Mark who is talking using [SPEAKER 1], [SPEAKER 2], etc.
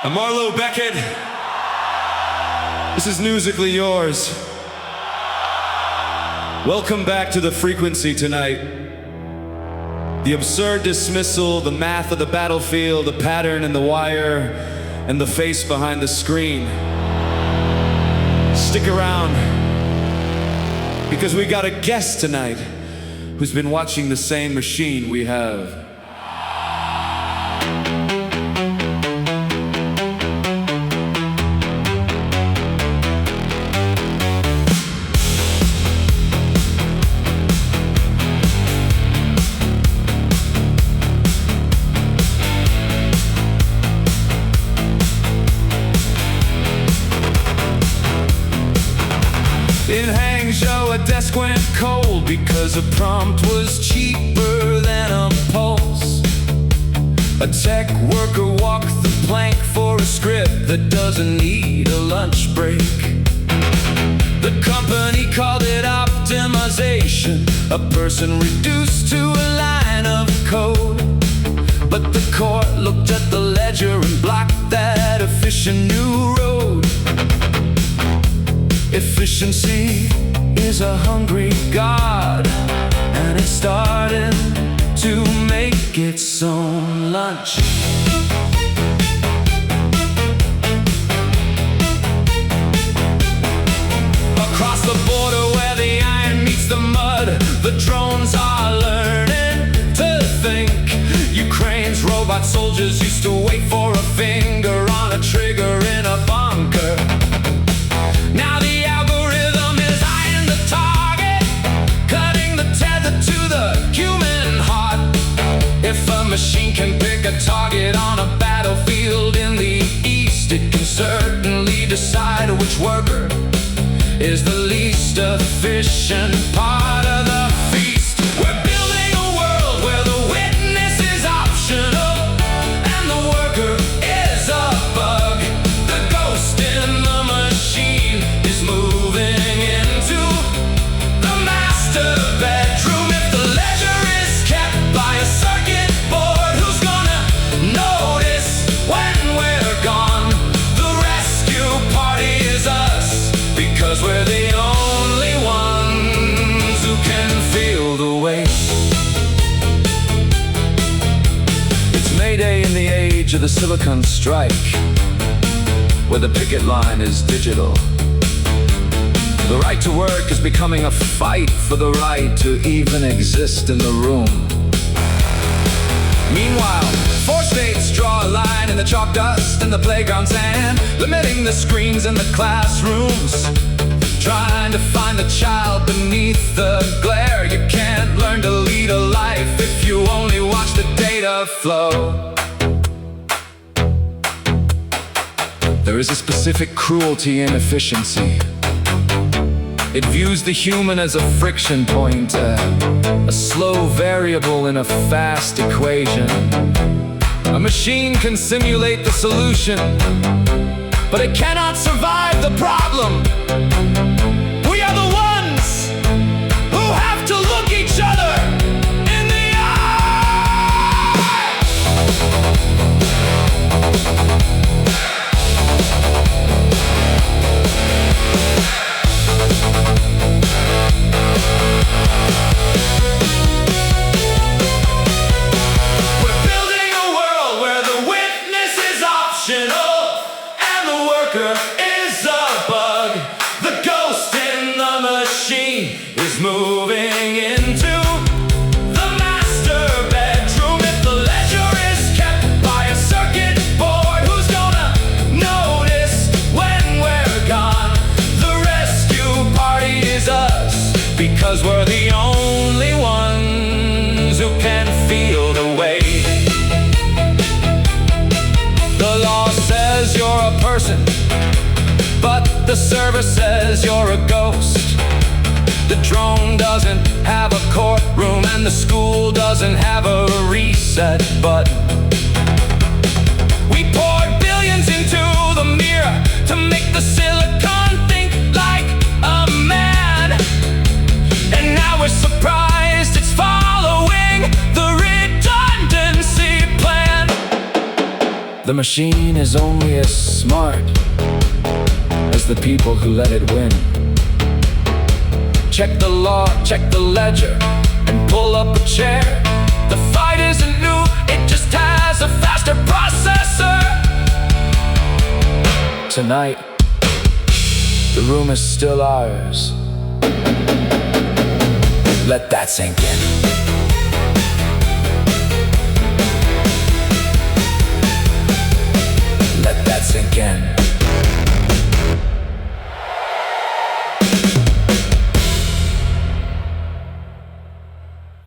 [SPEAKER 1] I'm Marlowe Beckett. This is Newsically Yours. Welcome back to the frequency tonight. The absurd dismissal, the math of the battlefield, the pattern in the wire, and the face behind the screen. Stick around, because we got a guest tonight who's been watching the same machine we have. In Hangzhou, a desk went cold because a prompt was cheaper than a pulse. A tech worker walked the plank for a script that doesn't need a lunch break. The company called it optimization, a person reduced to a line of code. But the court looked at the ledger and blocked that efficient new road. Efficiency is a hungry god, and it's starting to make its own lunch. Across the border where the iron meets the mud, the drones are learning to think. Ukraine's robot soldiers used to wait for a finger on a trigger in a bunker. Now the algorithm is eyeing the target, cutting the tether to the human heart. If a machine can pick a target on a battlefield in the east, it can certainly decide which worker is the least efficient part of the feast. We're building a world where the witness is optional and the worker is a bug. The ghost in the machine is moving into the master bedroom. If the ledger is kept by a circuit board, who's gonna notice when we're gone? The rescue party is us, because we're the only ones who can feel the weight. It's Mayday in the age of the Silicon Strike, where the picket line is digital. The right to work is becoming a fight for the right to even exist in the room. Meanwhile, 4 states draw a line in the chalk dust and the playground sand, limiting the screens in the classrooms, trying to find the child beneath the glare. You can't learn to lead a life if you only watch the data flow. There is a specific cruelty in efficiency. It views the human as a friction point, a slow variable in a fast equation. A machine can simulate the solution, but it cannot survive the problem. We are the ones who have to look each other in the eye. We're building a world where the witness is optional and the worker is a bug. The ghost in the machine is moving into the master bedroom. If the ledger is kept by a circuit board, who's gonna notice when we're gone? The rescue party is us, because we're the only ones who can feel the weight. The law says you're a person, but the server says you're a ghost. The drone doesn't have a courtroom and the school doesn't have a reset button. We poured billions into the mirror to make the silicon think like a man, and now we're surprised it's following the redundancy plan. The machine is only as smart as the people who let it win. Check the law, check the ledger, and pull up a chair. The fight isn't new, it just has a faster processor. Tonight, the room is still ours. Let that sink in.